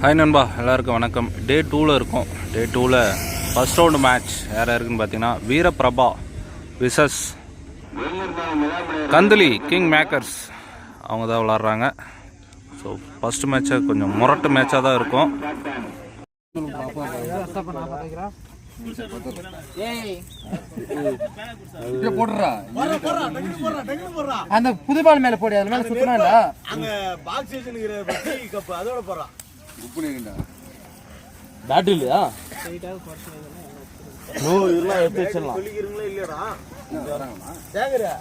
Hi நண்பா, எல்லாருக்கும் வணக்கம். டே 2ல் இருக்கோம். டே 2ல் ஃபர்ஸ்ட் ரவுண்டு மேட்ச் யார் யாருக்குன்னு பார்த்தீங்கன்னா Veeraprabha versus Kandali king makers அவங்க தான் விளாட்றாங்க. ஸோ ஃபஸ்ட்டு மேட்ச்சை கொஞ்சம் முரட்டு மேட்சாக தான் இருக்கும். அந்த புதுபால் மேல போடு, அது மேல சுத்தணும் இல்ல அங்க பாக்ஸ் கப் அதோட போறான் பேட் இல்லையா நோ இதெல்லாம் எடுத்து வச்சிரலாம் சொல்லிக்கிறீங்களா இல்லையடா சேங்கரா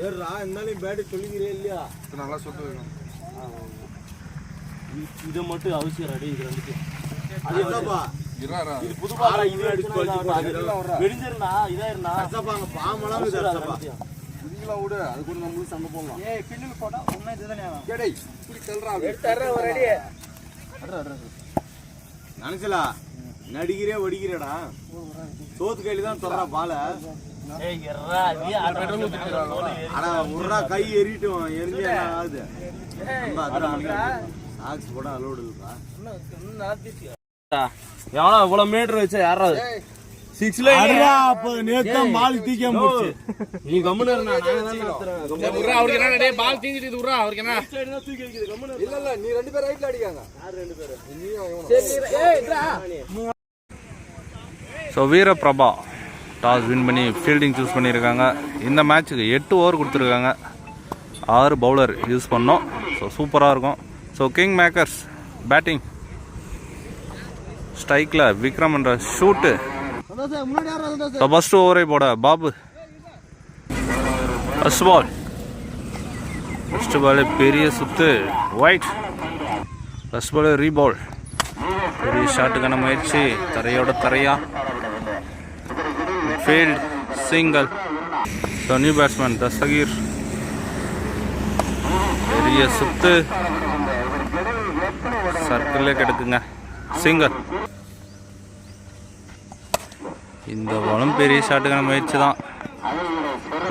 ஏறா என்னல பேட் சொல்லிக்கிறே இல்லையா நல்லா சொல்லுங்க. இத மட்டும் அவசியம் ரெடி இது ரெண்டுக்கு அதுதாப்பா இறாரா இது புதுபால் இது அடிச்சு வெடிஞ்சிரனா இதாயிரனா அசப்பாங்க பாமலாம் இதப்பா இதுல விடு அது கூட நம்ம சண்டை போடலாம். ஏய் பின்னில போடா உன்ன இதுதானே டேய் இப்படி கல்றா எடுத்தற ரெடி அட நினைச்சலா நடிக்கிறே வடிக்கிறடா சோத்து கையில தான் தொடறா பால. ஏய் எறா நீ ஆல்ரெடி ஊத்திட்டறா அட உறா கை எறிட்டோம் எரிஞ்சே ஆகுது. நம்ம அதனால ஆக்ஸ் போட அலோட் இல்லப்பா இன்னும் நல்லா பேசியா எவனா இவ்வளவு மீட்டர் வச்ச யாராவது 6 லைன் அடடா அப்ப நேத்து மால் தீக்க முடிச்சு நீ கம்முனு இருந்தா நான் தான் நடத்துறேன். உறா அவருக்கு என்ன டேய் பால் தீஞ்சிட்டு இது உறா அவருக்கு என்ன சைடுல தூக்கி வைக்குது கம்முனு இல்ல இல்ல நீ ரெண்டு பேர் ரைட்ல அடிக்காங்க யார் ரெண்டு பேர் நீயும் இவனும் சரி ஏய் இதா. ஸோ வீரபிரபா டாஸ் வின் பண்ணி ஃபீல்டிங் சூஸ் பண்ணியிருக்காங்க. இந்த மேட்ச்சுக்கு 8 ஓவர் கொடுத்துருக்காங்க. 6 பவுலர் யூஸ் பண்ணோம். ஸோ சூப்பராக இருக்கும். ஸோ கிங் மேக்கர்ஸ் பேட்டிங் ஸ்ட்ரைக்கில் விக்ரம் என்ற ஷூட்டு. ஸோ ஃபஸ்ட்டு ஓவரை போட Babu. First ball first ball பெரிய சுத்து ஒயிட். ஃபஸ்ட் பால் ரீபால் பெரிய ஷாட்டுக்கான முயற்சி தரையோட தரையா field single. So new batsman Dastagir பெரிய சுத்து சர்க்கிளே கிடக்குங்க சிங்கிள். இந்த பாலும் பெரிய ஷாட்டுக்கான முயற்சி தான்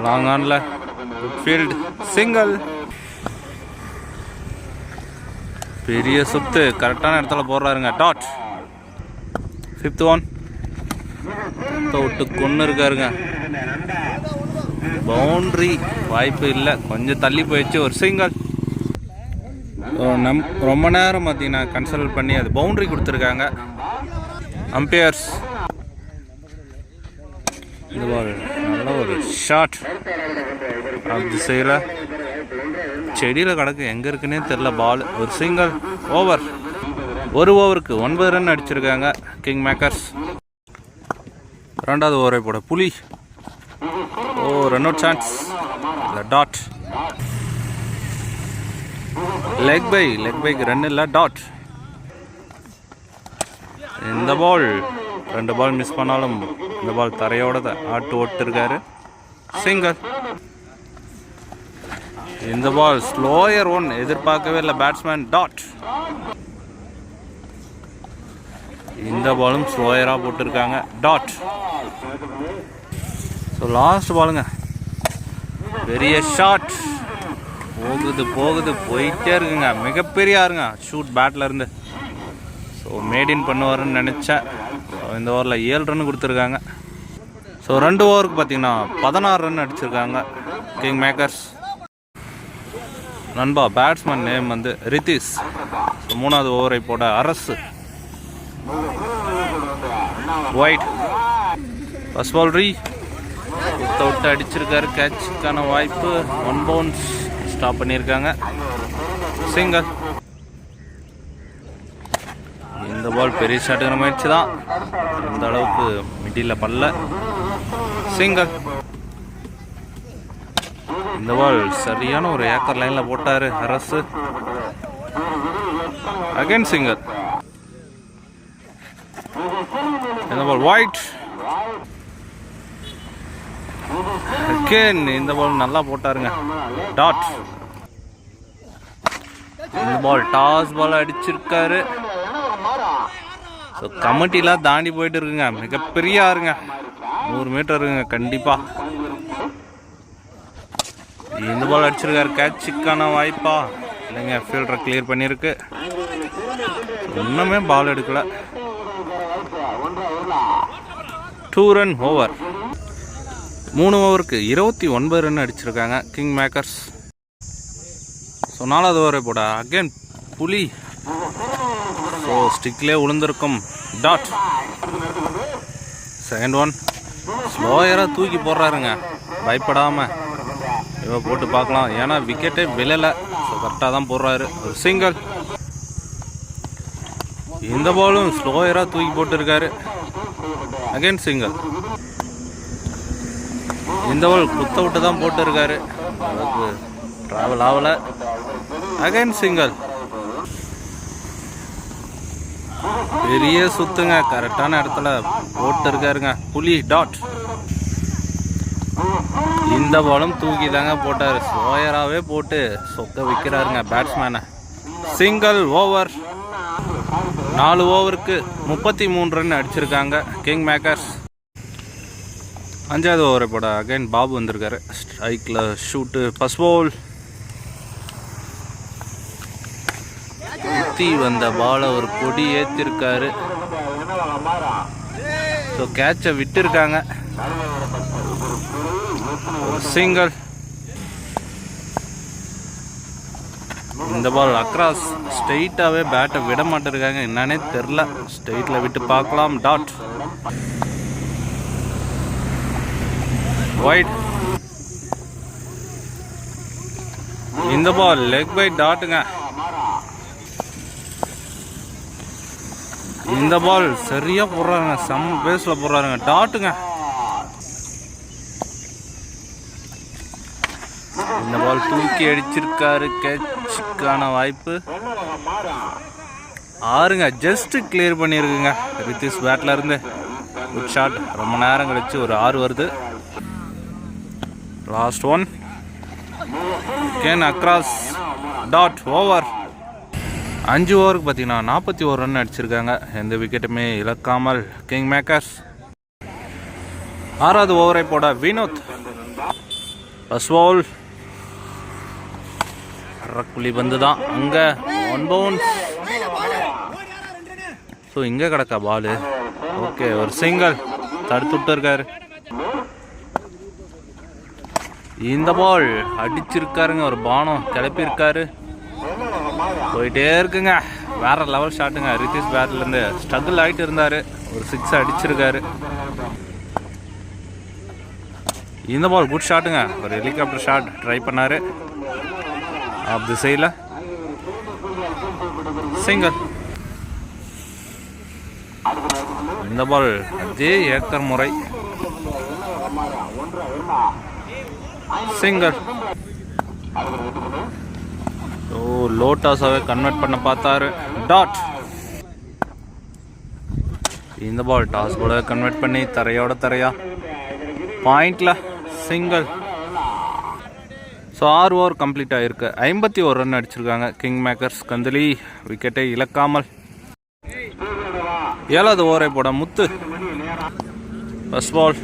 லாங் ஆன்ல ஃபீல்ட் சிங்கிள். பெரிய சுத்து கரெக்டான இடத்துல போடுறாருங்க டாட். 5th ஒன் விட்டு கொண்டு இருக்காருங்க. பவுண்ட்ரி வாய்ப்பு இல்லை, கொஞ்சம் தள்ளி போயிடுச்சு. ஒரு சிங்கிள். ரொம்ப நேரம் பார்த்தீங்கன்னா கன்சல்ட் பண்ணி அது பவுண்ட்ரி கொடுத்துருக்காங்க அம்பையர்ஸ். இது நல்ல ஒரு ஷாட் அப்படி செய்யல செடியில் கிடக்கு எங்கே இருக்குன்னே தெரில பால். ஒரு சிங்கிள். ஓவர். ஒரு ஓவருக்கு 9 ரன் அடிச்சிருக்காங்க கிங் மேக்கர்ஸ். 2வது ஓவரை போட புலி. Run out chance dot. Leg bike run இல்லை டாட். இந்த பால் 2 பால் மிஸ் பண்ணாலும் இந்த பால் தரையோட ஆட்டு ஓட்டுருக்காரு சிங்கிள். இந்த பால் ஸ்லோயர் ஒன் எதிர்பார்க்கவே இல்லை பேட்ஸ்மேன் டாட். இந்த பாலும் ஸ்லோயராக போட்டிருக்காங்க டாட். ஸோ லாஸ்ட் பாலுங்க பெரிய ஷாட் போகுது போயிட்டே இருக்குங்க. மிகப்பெரிய ஆறுங்க ஷூட் பேட்டில் இருந்து. ஸோ மேடின் பண்ணுவாருன்னு நினச்சேன். இந்த ஓவரில் 7 ரன் கொடுத்துருக்காங்க. ஸோ 2 ஓவருக்கு பார்த்தீங்கன்னா 16 ரன் அடிச்சிருக்காங்க கிங் மேக்கர்ஸ். நண்பா பேட்ஸ்மேன் நேம் வந்து ரித்திஷ். ஸோ 3வது ஓவரை போட அரசு. ஒயிட். ஃபர்ஸ்ட் பால் விட்டு அடிச்சிருக்காரு. கேட்சுக்கான வாய்ப்பு. 1 பவுன்ஸ் ஸ்டாப் பண்ணியிருக்காங்க சிங்கிள். இந்த பால் பெரிய ஷாட்டுக்கான முயற்சி தான், இந்த அளவுக்கு மிடில் பல்ல சிங்கிள். இந்த பால் சரியான ஒரு ஏக்கர் லைனில் போட்டார் அரசு. Again single. இந்த பால் ஒயிட். அகைன் இந்த பால் நல்லா போட்டாருங்க டாட். இந்த பால் டாஸ் பால் அடிச்சிருக்காரு. ஸோ கமிட்டிலாம் தாண்டி போயிட்டு இருக்குங்க. மிகப்பெரிய ஆறுங்க 100 மீட்டர் இருக்குங்க கண்டிப்பாக. இந்த பால் அடிச்சிருக்காரு. கேட்சுக்கான வாய்ப்பா இல்லைங்க, ஃபீல்டரை கிளியர் பண்ணியிருக்கு. இன்னுமே பால் எடுக்கல. 2 ரன் ஓவர். 3 ஓவருக்கு 29 ரன் அடிச்சிருக்காங்க கிங் மேக்கர்ஸ். ஸோ 4வது ஓவரை போட அகேன் புலி. ஸோ ஸ்டிக்லேயே விழுந்திருக்கும். டாட். செகண்ட் ஒன் ஸ்லோயராக தூக்கி போடுறாருங்க பயப்படாமல். இவ போட்டு பார்க்கலாம், ஏன்னா விக்கெட்டே விழலை. ஸோ கரெக்டாக தான் போடுறாரு. ஒரு சிங்கிள். இந்த பாலும் ஸ்லோயராக தூக்கி போட்டுருக்காரு. Again single. இந்த பால் குத்த விட்டு தான் போட்டுருக்காரு, அதுக்கு ட்ராவல் ஆகலை. Again single. பெரிய சுத்துங்க, கரெக்டான இடத்துல போட்டு இருக்காருங்க புலி. டாட். இந்த பாலும் தூக்கி தாங்க போட்டார், ஸ்லோயராகவே போட்டு சொக்க வைக்கிறாருங்க பேட்ஸ்மேனை. Single over. 4 ஓவருக்கு 33 ரன் அடிச்சிருக்காங்க கிங் மேக்கர்ஸ். 5வது ஓவரை போட அகைன் பாபு வந்திருக்காரு. ஸ்ட்ரைக்கில் ஷூட்டு. First ball. சுற்றி வந்த பாலை ஒரு கொடி ஏற்றிருக்காரு. ஸோ கேட்சை விட்டுருக்காங்க. ஒரு சிங்கிள். இந்த பால் அக்ராஸ். ஸ்ட்ரெயிட்டாகவே பேட்டை விட மாட்டிருக்காங்க, என்னன்னே தெரில. ஸ்ட்ரெயிட்டில் விட்டு பார்க்கலாம். டாட். வைட். இந்த பால் லெக் பை டாட்டுங்க. இந்த பால் சரியா போடுறாருங்க, செம்ம பேஸ்ல போடுறாருங்க. டாட்டுங்க. இந்த பால் தூக்கி அடிச்சிருக்காரு, கேட்சுக்கான வாய்ப்பு. 6ங்க, ஜஸ்ட் கிளியர் பண்ணியிருக்குங்க ரித்திஷ் பேட்ல இருந்து. Good shot. ரொம்ப நேரம் கழிச்சு ஒரு 6 வருது. Last one. கேன் அக்ராஸ். டாட். ஓவர். 5 ஓவருக்கு பார்த்தீங்கன்னா 41 ரன் அடிச்சிருக்காங்க, எந்த விக்கெட்டுமே இழக்காமல் கிங் மேக்கர்ஸ். 6வது ஓவரை போட வினோத். ஃபர்ஸ்ட் பால். புலி பந்து தான் அங்கே. 1 பவுன்ஸ். ஸோ இங்கே கிடக்கா பாலு. ஓகே, ஒரு சிங்கிள். தடுத்து விட்டு இருக்காரு. இந்த பால் அடிச்சிருக்காருங்க, ஒரு பானம் கிளப்பியிருக்காரு. போயிட்டே இருக்குங்க, வேற லெவல் ஷாட்டுங்க. ரித்திஷ் பேட்லேருந்து ஸ்ட்ரகிள் ஆகிட்டு இருந்தார், ஒரு 6 அடிச்சிருக்காரு. இந்த பால் குட் ஷாட்டுங்க, ஒரு ஹெலிகாப்டர் ஷாட் ட்ரை பண்ணார் ஆஃப் தி சைடில். சிங்கிள். இந்த பால் அதே ஏக்கர் முறை. சிங்கிள். ஓ, லோட்டாஸாவே கன்வெர்ட் பண்ண பார்த்தாரு. டாட். இந்த பால் டாஸ் போல கன்வெர்ட் பண்ணி தரையோட தரையா பாயிண்ட்ல சிங்கிள். ஸோ 6 ஓவர் கம்ப்ளீட் ஆகிருக்கு. 51 ரன் அடிச்சிருக்காங்க கிங் மேக்கர்ஸ். கந்தலி விக்கெட்டை இழக்காமல். 7வது ஓவரை போட Muthu. First ball.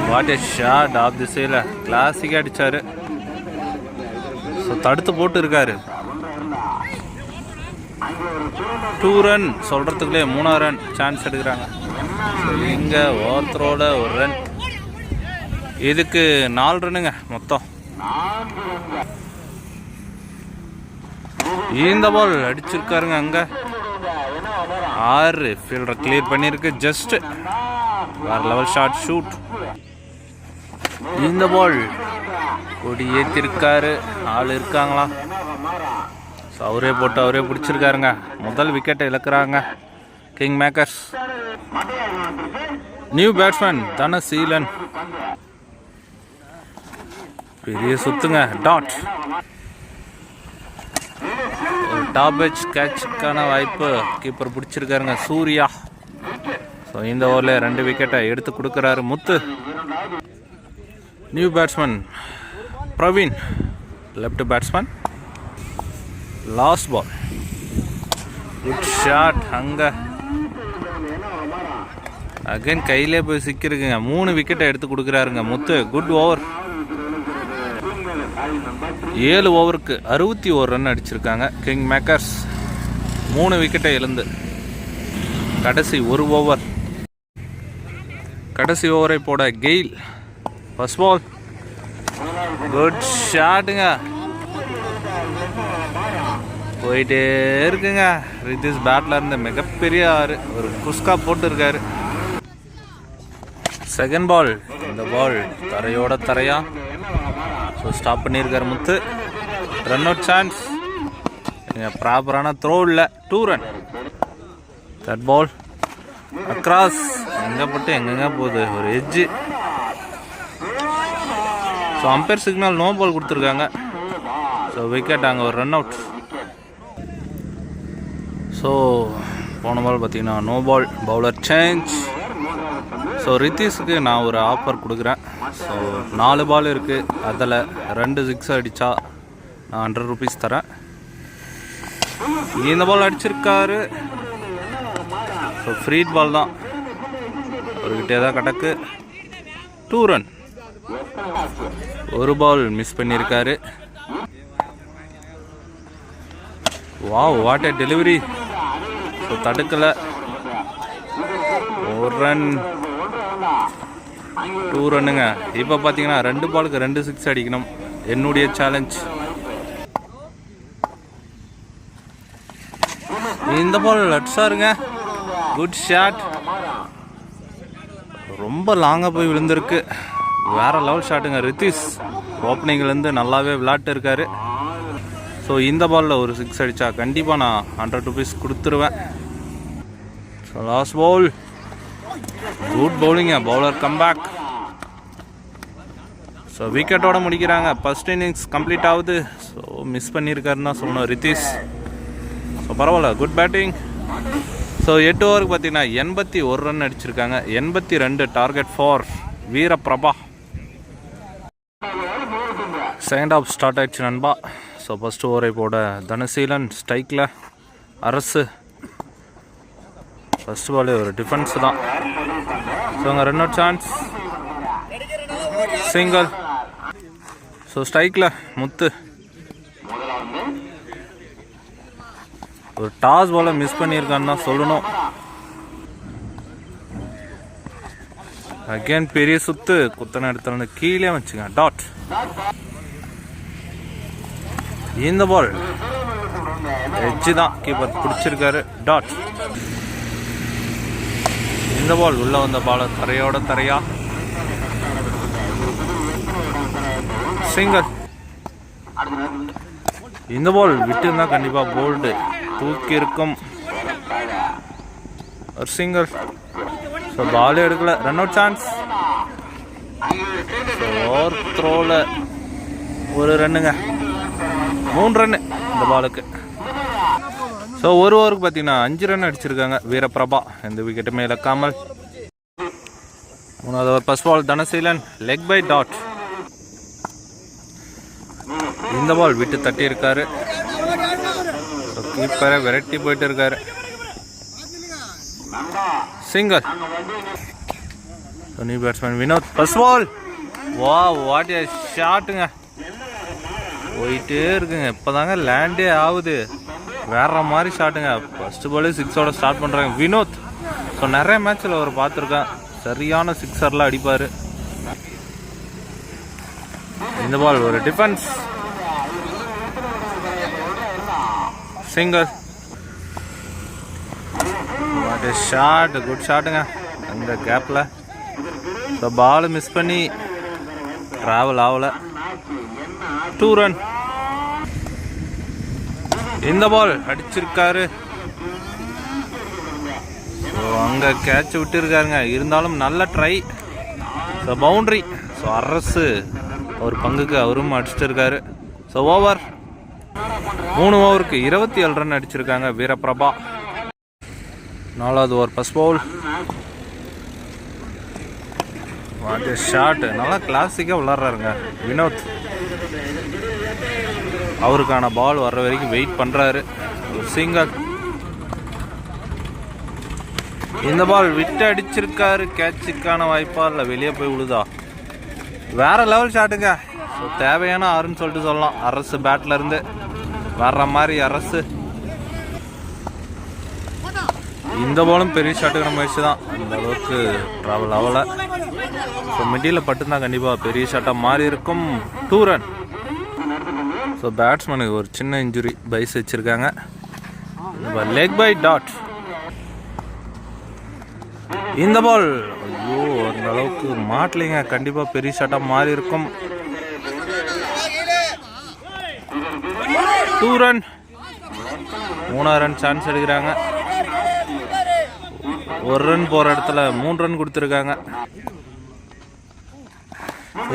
What a shot off the சைடில், கிளாசிக்காக அடித்தார். ஸோ தடுத்து போட்டு இருக்காரு. 2 ரன் சொல்கிறதுக்குள்ளே 3ஆவது ரன் சான்ஸ் எடுக்கிறாங்க. இங்கே ஒருத்தரோட 1 ரன். இதுக்கு 4 ரன்னுங்க மொத்தம். இந்த பால் அடிச்சிருக்காருங்க அங்கே. 6 ஃபீல்டரை கிளியர் பண்ணியிருக்கு. ஜஸ்ட் வேற லெவல் ஷாட். ஷூட். இந்த பால் கொடி ஏற்றிருக்காரு. ஆள் இருக்காங்களா? ஸோ அவரே போட்டு அவரே பிடிச்சிருக்காருங்க. முதல் விக்கெட்டை இழக்கிறாங்க King Makers. New batsman Dhanaseelan. பெரிய சுத்துங்க. டாட். ஒரு டாப் எட்ஜ் கேட்சுக்கான வாய்ப்பு கீப்பர் பிடிச்சிருக்காருங்க சூர்யா. ஸோ இந்த ஓவரில் 2 விக்கெட்டை எடுத்து கொடுக்குறாரு Muthu. New batsman Praveen, left batsman. Last ball. Good shot அங்கே. அகைன் கையிலே போய் சிக்கிருக்குங்க. 3 விக்கெட்டை எடுத்து கொடுக்குறாருங்க முத்து. Good over. 7 ஓவருக்கு 61 ரன் அடிச்சிருக்காங்க கிங் மேக்கர்ஸ். 3 விக்கெட்டை இழந்து கடைசி ஒரு ஓவர். கடைசி ஓவரை போட கெயில். First ball. குட் ஷாட்டுங்க. போயிட்டே இருக்குங்க. ரித்திஷ் பேட்டில் இருந்து மிகப்பெரிய ஒரு குஸ்கா போட்டுருக்காரு. Second ball. இந்த பால் தரையோட தரையா. ஸோ ஸ்டாப் பண்ணியிருக்காரு முத்து. Run out chance. ப்ராப்பரான த்ரோ இல்லை. 2 ரன். தேர்ட் பால். அக்ராஸ். எங்கே போட்டு எங்கெங்க போகுது, ஒரு edge. So umpire signal no ball கொடுத்துருக்காங்க. So wicket. அங்கே ஒரு ரன் அவுட். ஸோ போன பால் பார்த்தீங்கன்னா no ball. Bowler change. So ரித்திஷுக்கு நான் ஒரு ஆஃபர் கொடுக்குறேன். ஸோ 4 பால் இருக்குது, அதில் 2 சிக்ஸ் அடித்தா நான் 100 rupees தரேன். இந்த பால் அடிச்சிருக்காரு. ஸோ ஃப்ரீட் பால் தான், ஒரு கிட்டே தான் கிடக்கு. 2 ரன். ஒரு பால் மிஸ் பண்ணியிருக்காரு. Wow, what a delivery. So தடுக்கலை. 1 ரன். 2 ரன்னுங்க. இப்போ பார்த்தீங்கன்னா 2 பாலுக்கு 2 சிக்ஸ் அடிக்கணும். என்னுடைய சேலஞ்ச். இந்த பால் அடிச்சாருங்க. Good shot. ரொம்ப லாங்காக போய் விழுந்திருக்கு. வேற லெவல் ஷாட்டுங்க. ரித்திஷ் ஓப்பனிங்லேருந்து நல்லாவே விளையாட்டு இருக்காரு. ஸோ இந்த பாலில் ஒரு சிக்ஸ் அடித்தா கண்டிப்பாக நான் 100 rupees கொடுத்துருவேன். So last ball. குட் பவுலிங்க. Bowler comeback. ஸோ விக்கெட்டோட முடிக்கிறாங்க. ஃபர்ஸ்ட் இன்னிங்ஸ் கம்ப்ளீட் ஆகுது. ஸோ மிஸ் பண்ணியிருக்காருன்னு தான் சொல்லணும் ரித்திஷ். ஸோ பரவாயில்ல, குட் பேட்டிங். ஸோ 8 ஓவருக்கு பார்த்தீங்கன்னா 81 ரன் அடிச்சிருக்காங்க. 82 target for Veeraprabha. Second half start ஆயிடுச்சு நண்பா. ஸோ ஃபஸ்ட் ஓவரை போட தனசீலன் ஸ்ட்ரைக்கில். அரசு ஃபஸ்ட் பாலே ஒரு டிஃபென்ஸ் தான். ஸோ அங்கே run out chance. Single. So ஸ்ட்ரைக்கில் முத்து. ஒரு டாஸ் பாலை மிஸ் பண்ணியிருக்கான்னு தான் சொல்லணும். அகேன் பெரிய சுத்து. குத்தனை இடத்துல கீழே வச்சுங்க. டாட். இந்த பால் எட்ஜு தான், கீப்பர் பிடிச்சிருக்காரு. டாட். இந்த பால் உள்ள வந்த பால தரையோட தரையா. சிங்கிள். இந்த பால் விட்டு இருந்தா கண்டிப்பா போல்டு தூக்கி இருக்கும். ஒரு சிங்கிள். ஸோ பால் எடுக்கல. Run out chance. ஓவர் த்ரோவில் ஒரு ரன்னுங்க. 3 ரன்னு இந்த பாலுக்கு. ஸோ ஒரு ஓவருக்கு பார்த்தீங்கன்னா 5 ரன் அடிச்சிருக்காங்க வீரபிரபா. எந்த விக்கெட்டுமே இழக்காமல். 3வது over first ball. Dhanaseelan leg bye dot. இந்த பால் விட்டு தட்டி இருக்காரு. கீப்பரை விரட்டி போயிட்டு இருக்காரு. Single. New batsman Vinoth. First ball. வா, வாட் ஏ ஷாட்டுங்க. போயிட்டே இருக்குங்க. இப்போதாங்க லேண்டே ஆகுது. வேற மாதிரி ஷாட்டுங்க. ஃபர்ஸ்ட் பாலே 6ஓட ஸ்டார்ட் பண்ணுறாங்க வினோத். ஸோ நிறைய மேட்ச்சில் அவர் பார்த்துருக்கேன், சரியான சிக்ஸர்லாம் அடிப்பார். இந்த பால் ஒரு defence. Single. What a shot. Good ஷாட்டுங்க அந்த கேப்பில். ஸோ பால் மிஸ் பண்ணி ட்ராவல் ஆகலை. 2 ரன். இந்த பால் அடிச்சிருக்காரு. ஸோ அங்கே கேட்ச் விட்டுருக்காருங்க. இருந்தாலும் நல்ல ட்ரை. So boundary. ஸோ அரசு ஒரு பங்குக்கு அவரும் அடிச்சிருக்காரு. So over. 3 ஓவருக்கு 27 ரன் அடிச்சிருக்காங்க வீரபிரபா. 4வது over first ball. What a shot. நல்லா கிளாசிக்காக விளாட்றாருங்க வினோத். அவருக்கான பால் வர்ற வரைக்கும் வெயிட் பண்ணுறாரு. ஒரு சிங்கிள். இந்த பால் விட்டு அடிச்சிருக்காரு. கேட்சுக்கான வாய்ப்பா இல்லை வெளியே போய் விழுதா? வேற லெவல் ஷாட்டுங்க. ஸோ தேவையான ஆறுன்னு சொல்லிட்டு சொல்லலாம். அரசு பேட்டில் இருந்து வர்ற மாதிரி அரசு. இந்த பாலும் பெரிய ஷாட்டுக்கிற முயற்சி தான், அந்த அளவுக்கு ட்ராவல் ஆகலை. ஸோ மிடியில் பட்டுருந்தா கண்டிப்பாக பெரிய ஷாட்டாக மாறி இருக்கும். 2 ரன். ஸோ பேட்ஸ்மேனுக்கு ஒரு சின்ன இன்ஜுரி, பைஸ் வச்சுருக்காங்க. Leg bye dot. இந்த பால் ஐயோ அந்த அளவுக்கு மாட்டலைங்க, கண்டிப்பாக பெரிய ஷாட்டாக மாறி இருக்கும். 2 ரன். 3 ரன் சான்ஸ் எடுக்கிறாங்க. 1 ரன் போகிற இடத்துல 3 ரன் கொடுத்துருக்காங்க.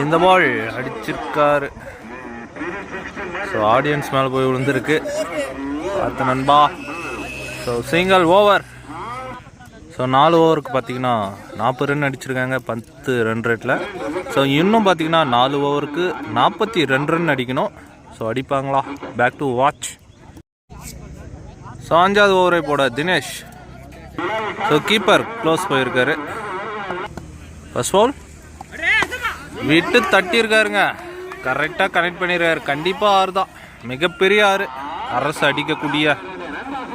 இந்த பால் அடிச்சிருக்காரு. ஸோ ஆடியன்ஸ் மேலே போய் விழுந்திருக்கு, பார்த்து நண்பா. So single over. ஸோ 4 ஓவருக்கு பார்த்தீங்கன்னா 40 ரன் அடிச்சிருக்காங்க 10 ரன் ரேட்டில். ஸோ இன்னும் பார்த்தீங்கன்னா 4 ஓவருக்கு 42 ரன் அடிக்கணும். ஸோ அடிப்பாங்களா? Back to watch. ஸோ 5வது ஓவரை போட தினேஷ். ஸோ கீப்பர் க்ளோஸ் போயிருக்காரு. ஃபர்ஸ்ட் பால் விட்டு தட்டியிருக்காருங்க, கரெக்டாக கனெக்ட் பண்ணியிருக்காரு. கண்டிப்பாக 6 தான், மிகப்பெரிய 6. அரசு அடிக்கக்கூடிய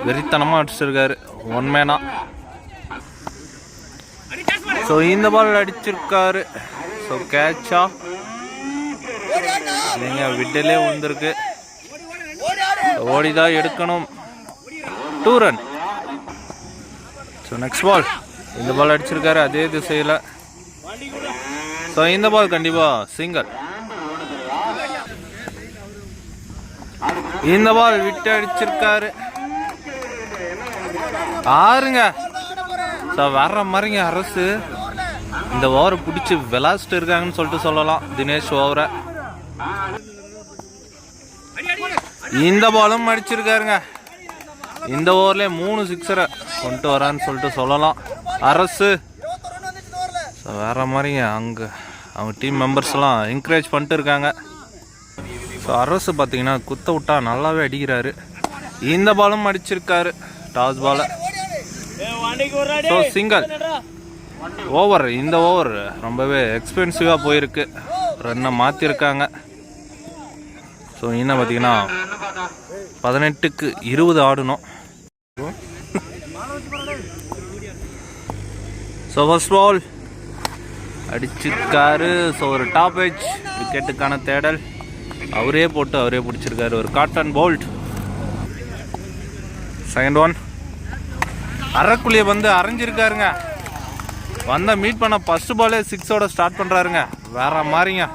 வெறித்தனமாக அடிச்சிருக்காரு 1 மேனா. ஸோ இந்த பால் அடிச்சிருக்காரு. ஸோ கேட்சா இல்லைங்க, விட்டலே விழுந்திருக்கு. ஓடிதான் எடுக்கணும். 2 ரன். ஸோ நெக்ஸ்ட் பால். இந்த பால் அடிச்சிருக்காரு அதே திசையில். ஸோ இந்த பால் கண்டிப்பாக சிங்கிள். இந்த பால் விட்டு அடிச்சிருக்காரு 6ங்க. ஸோ வர்ற மாதிரிங்க அரசு இந்த ஓவரை பிடிச்சி விளாசிட்டு இருக்காங்கன்னு சொல்லிட்டு சொல்லலாம் தினேஷ் ஓவரை. இந்த பாலும் அடிச்சிருக்காருங்க. இந்த ஓவர்லேயே 3 சிக்ஸரை கொண்டு வரான்னு சொல்லிட்டு சொல்லலாம் அரசு. ஸோ வேற மாதிரிங்க அங்கே அவங்க டீம் மெம்பர்ஸ்லாம் என்கரேஜ் பண்ணிட்டு இருக்காங்க. ஸோ அரசு பார்த்தீங்கன்னா குத்த விட்டா நல்லாவே அடிக்கிறாரு. இந்த பாலும் அடிச்சிருக்காரு டாஸ் பாலை. So single. ஓவர். இந்த ஓவர் ரொம்பவே எக்ஸ்பென்சிவாக போயிருக்கு, ரன்னை மாற்றிருக்காங்க. ஸோ இன்னும் பார்த்தீங்கன்னா 18க்கு 20 ஆடணும். ஸோ ஃபர்ஸ்ட் பால் அடிச்சிருக்காரு. ஸோ ஒரு டாப் எட்ஜ் விக்கெட்டுக்கான தேடல், அவரே போட்டு அவரே பிடிச்சிருக்காரு. ஒரு காட்டன் போல்ட். Second one. அரைக்குள்ளியை வந்து அரைஞ்சிருக்காருங்க. வந்தால் மீட் பண்ண ஃபர்ஸ்ட் பாலே 6ஓட ஸ்டார்ட் பண்ணுறாருங்க, வேற மாதிரிங்க.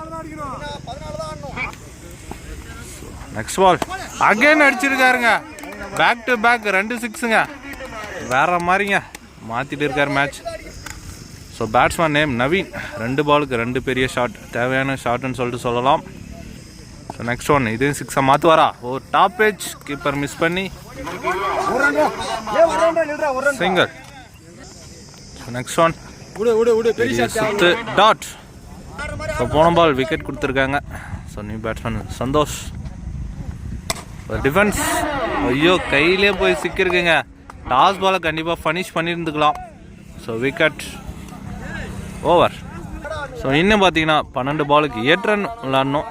நெக்ஸ்ட் பால் அகைன் அடிச்சிருக்காருங்க. பேக் டு பேக் 2 6ங்க, வேற மாதிரிங்க. மாற்றிட்டு இருக்காரு match. So batsman name Naveen. 2 பாலுக்கு 2 பெரிய ஷாட், தேவையான ஷாட்னு சொல்லிட்டு சொல்லலாம். So next one. இதையும் 6 மாற்றுவாரா? ஒரு டாப் ஏஜ் கீப்பர் மிஸ் பண்ணி சிங்கிள். நெக்ஸ்ட் ஒன் சுத்து டாட். ஸோ போன பால் விக்கெட் கொடுத்துருக்காங்க. So new batsman Santhosh. Defence ஐயோ கையிலே போய் சிக்கிருக்குங்க. டாஸ் பாலை கண்டிப்பாக ஃபனிஷ் பண்ணியிருந்துக்கலாம். So wicket. ஓவர். ஸோ இன்னும் பார்த்தீங்கன்னா 12 பாலுக்கு 8 ரன் விளாடணும்.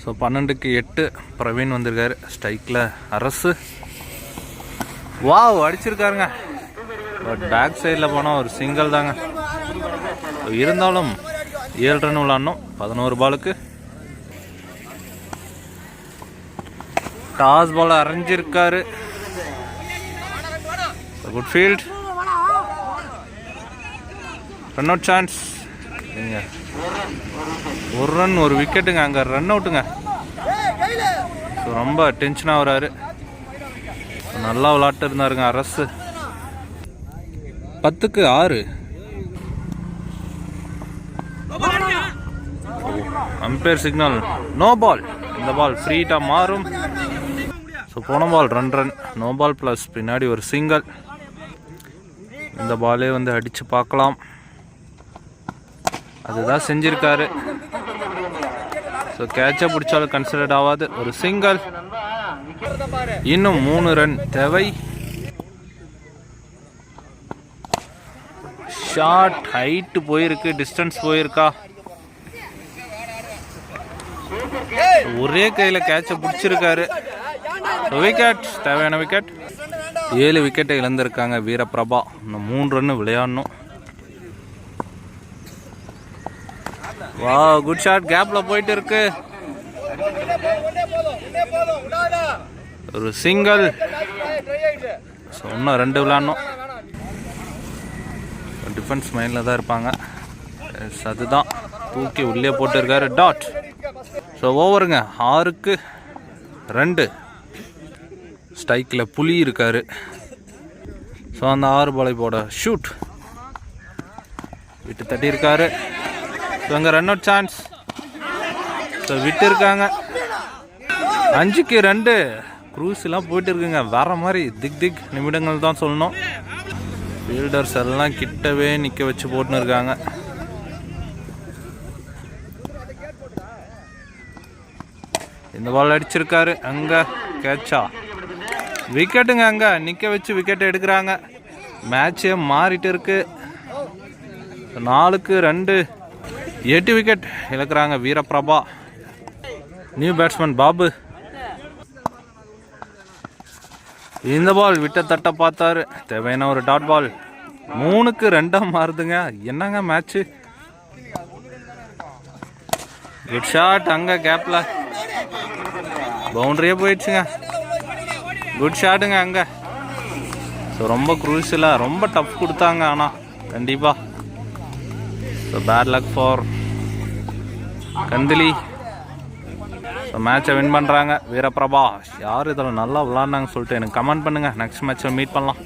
ஸோ 12க்கு 8 பிரவீன் வந்திருக்காரு. ஸ்ட்ரைக்கில் அரசு. வாவ் அடிச்சிருக்காருங்க. பட் பேக் சைடில் போனால் ஒரு சிங்கிள் தாங்க. இருந்தாலும் 7 ரன் விளாடணும் 11 பாலுக்கு. டாஸ் பால் அரைஞ்சிருக்காரு. Good field. Run out chance. ஒரு ரன் ஒரு விக்கெட்டுங்க, அங்கே ரன் அவுட்டுங்க. ஸோ ரொம்ப டென்ஷனாக வராரு. நல்லா விளாட்டு இருந்தாருங்க அரசு. 10க்கு 6. Umpire signal no ball. இந்த பால் ஃப்ரீட்டாக மாறும். ஸோ போன ball 2 run, no ball plus பின்னாடி ஒரு சிங்கிள். இந்த பாலே வந்து அடித்து பார்க்கலாம், அதுதான் செஞ்சிருக்காரு. ஸோ கேட்சை பிடிச்சாலும் கன்சிடர்ட் ஆகாது. ஒரு சிங்கிள். இன்னும் 3 ரன் தேவை. ஷார்ட் ஹைட்டு போயிருக்கு, டிஸ்டன்ஸ் போயிருக்கா. ஒரே கையில் கேட்சை பிடிச்சிருக்காரு. விக்கெட், தேவையான விக்கெட். 7 விக்கெட்டை இழந்திருக்காங்க வீரபிரபா. இன்னும் 3 ரன்னு விளையாடணும். வா, குட் ஷாட். கேப்ல போயிட்டு இருக்கு. ஒரு சிங்கிள். இன்னும் 2 விளையாடணும். டிஃபென்ஸ் மைண்டில் தான் இருப்பாங்க. அதுதான் தூக்கி உள்ளே போட்டிருக்காரு. டாட். ஸோ ஓவருங்க 6க்கு 2. ஸ்ட்ரைக்கில் புலி இருக்காரு. ஸோ அந்த 6 பாலை போட ஷூட் விட்டு தட்டியிருக்காரு. ஸோ அங்கே ரன் அவுட் சான்ஸ். ஸோ விட்டு இருக்காங்க. 5க்கு 2. க்ரூஸ் எல்லாம் போயிட்டு இருக்குங்க. வேற மாதிரி திக் நிமிடங்கள் தான் சொல்லணும். ஃபீல்டர்ஸ் எல்லாம் கிட்டவே நிற்க வச்சு போட்டுன்னு இருக்காங்க. இந்த பால் அடிச்சிருக்காரு. அங்கே கேட்சா. விக்கெட்டுங்க. அங்கே நிற்க வச்சு விக்கெட் எடுக்கிறாங்க. மேட்சே மாறிட்டு இருக்கு. 4க்கு 2. 8 விக்கெட் இழக்கிறாங்க வீரபிரபா. New batsman Babu. இந்த பால் விட்ட தட்ட பார்த்தாரு. தேவையான ஒரு டாட் பால். 3க்கு 2 மாறுதுங்க. என்னங்க மேட்ச்சு. Good shot. அங்கே கேப்ல பவுண்டரியே போயிடுச்சுங்க. குட் ஷாட்டுங்க அங்கே. ஸோ ரொம்ப குரூஷியலாக ரொம்ப டஃப் கொடுத்தாங்க. ஆனால் கண்டிப்பாக so bad luck for Kandili. So மேட்சை வின் பண்ணுறாங்க வீரபிரபா. யார் இதில் நல்லா விளாட்னாங்கன்னு சொல்லிட்டு எனக்கு கமெண்ட் பண்ணுங்கள். நெக்ஸ்ட் மேட்ச்சில் மீட் பண்ணலாம்.